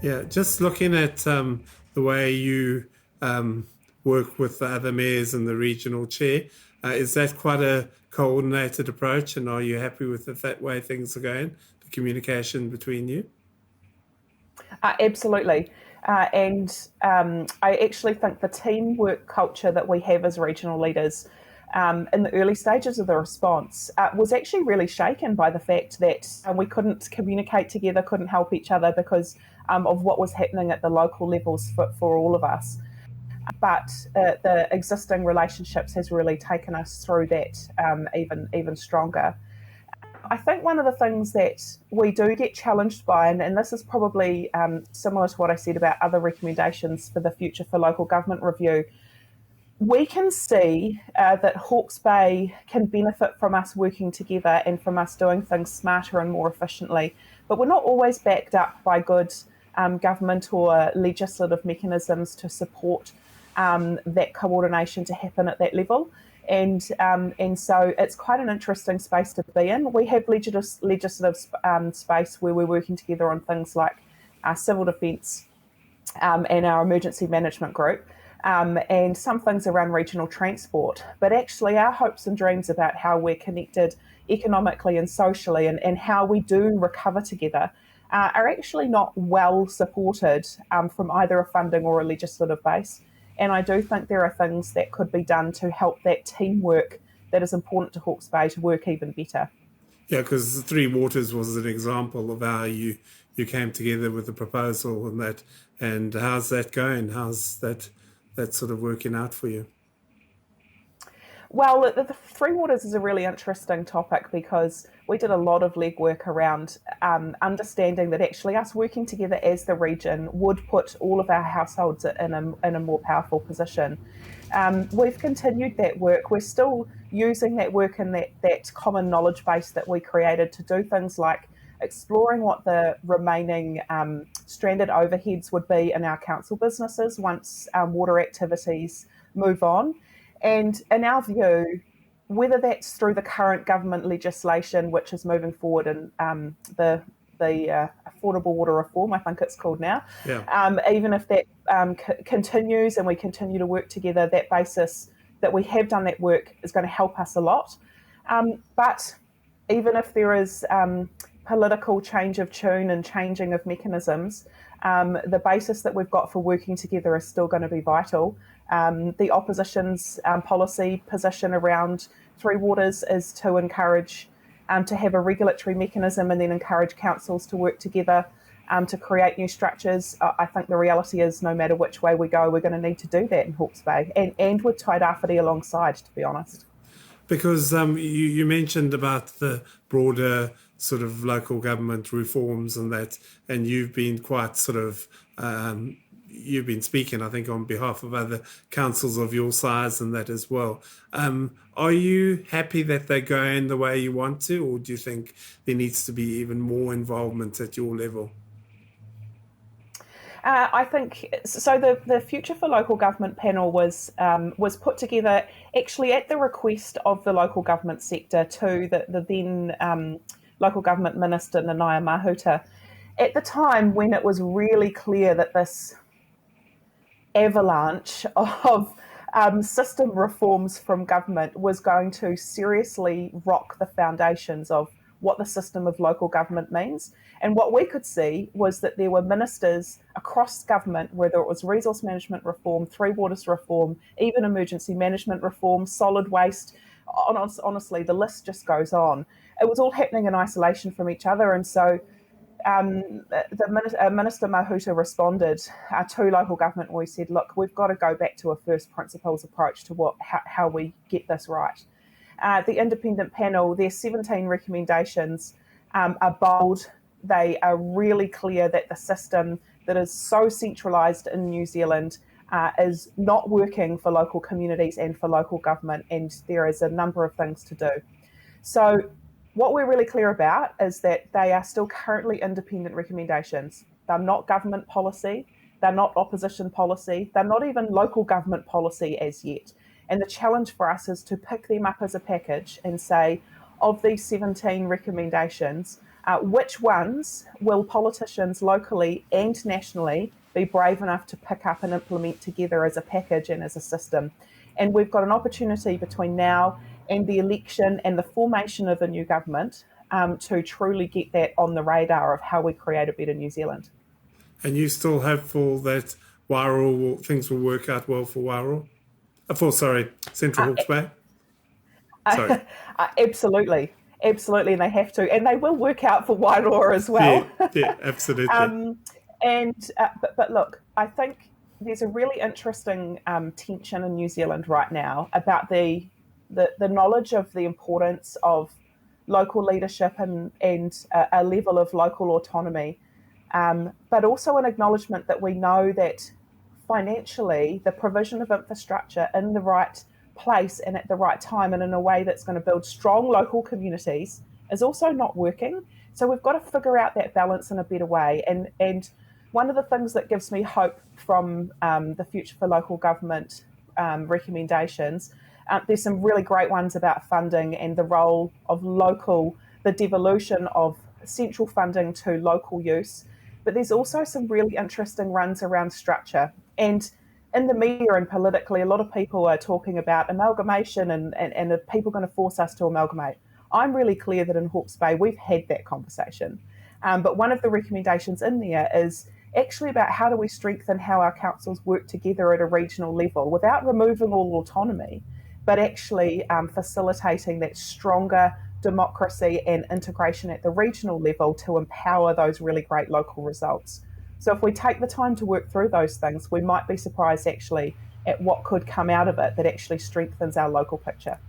Yeah, just looking at the way you work with the other mayors and the regional chair, is that quite a coordinated approach? And are you happy with that way things are going, the communication between you? Absolutely. And I actually think the teamwork culture that we have as regional leaders in the early stages of the response was actually really shaken by the fact that we couldn't communicate together, couldn't help each other because of what was happening at the local levels for all of us. But the existing relationships has really taken us through that even stronger. I think one of the things that we do get challenged by, and this is probably similar to what I said about other recommendations for the future for local government review, we can see that Hawke's Bay can benefit from us working together and from us doing things smarter and more efficiently, but we're not always backed up by good government or legislative mechanisms to support that coordination to happen at that level. And so it's quite an interesting space to be in. We have legislative space where we're working together on things like civil defence and our emergency management group, and some things around regional transport. But actually, our hopes and dreams about how we're connected economically and socially and how we do recover together are actually not well supported from either a funding or a legislative base. And I do think there are things that could be done to help that teamwork that is important to Hawke's Bay to work even better. Yeah, because Three Waters was an example of how you came together with the proposal and that. And how's that going? How's that sort of working out for you? Well, the Three Waters is a really interesting topic because we did a lot of legwork around understanding that actually us working together as the region would put all of our households in a more powerful position. We've continued that work. We're still using that work and that common knowledge base that we created to do things like exploring what the remaining stranded overheads would be in our council businesses once water activities move on. And in our view, whether that's through the current government legislation, which is moving forward in the affordable water reform, I think it's called now, Yeah. even if that continues and we continue to work together, that basis that we have done that work is going to help us a lot. But even if there is political change of tune and changing of mechanisms, the basis that we've got for working together is still going to be vital. The opposition's policy position around Three Waters is to encourage to have a regulatory mechanism and then encourage councils to work together to create new structures. I think the reality is no matter which way we go, we're going to need to do that in Hawke's Bay and with Tairāwhiti alongside, to be honest. Because you mentioned about the broader sort of local government reforms and that, and you've been quite sort of you've been speaking, I think, on behalf of other councils of your size and that as well. Are you happy that they're going the way you want to, or do you think there needs to be even more involvement at your level? I think so. The Future for Local Government panel was put together actually at the request of the local government sector to the then local government minister Nanaia Mahuta. At the time when it was really clear that this avalanche of system reforms from government was going to seriously rock the foundations of what the system of local government means. And what we could see was that there were ministers across government, whether it was resource management reform, Three Waters reform, even emergency management reform, solid waste. Honestly, the list just goes on. It was all happening in isolation from each other. And so Minister Mahuta responded to local government where he said, look, we've got to go back to a first principles approach to how we get this right. The independent panel, their 17 recommendations are bold. They are really clear that the system that is so centralised in New Zealand is not working for local communities and for local government, and there is a number of things to do. So what we're really clear about is that they are still currently independent recommendations. They're not government policy, they're not opposition policy, they're not even local government policy as yet. And the challenge for us is to pick them up as a package and say, of these 17 recommendations, Which ones will politicians locally and nationally be brave enough to pick up and implement together as a package and as a system? And we've got an opportunity between now and the election and the formation of a new government to truly get that on the radar of how we create a better New Zealand. And you still hopeful that things will work out well for Wairau? Central Hawke's Bay. Sorry. Absolutely. Absolutely, and they have to, and they will work out for Wairoa as well. Yeah, absolutely. But look, I think there's a really interesting tension in New Zealand right now about the knowledge of the importance of local leadership and a level of local autonomy, but also an acknowledgement that we know that financially the provision of infrastructure in the right place and at the right time and in a way that's going to build strong local communities is also not working. So we've got to figure out that balance in a better way. And one of the things that gives me hope from the Future for Local Government recommendations, there's some really great ones about funding and the role of the devolution of central funding to local use. But there's also some really interesting runs around structure. And in the media and politically, a lot of people are talking about amalgamation and are people going to force us to amalgamate? I'm really clear that in Hawke's Bay, we've had that conversation. But one of the recommendations in there is actually about how do we strengthen how our councils work together at a regional level without removing all autonomy, but actually facilitating that stronger democracy and integration at the regional level to empower those really great local results. So if we take the time to work through those things, we might be surprised actually at what could come out of it that actually strengthens our local picture.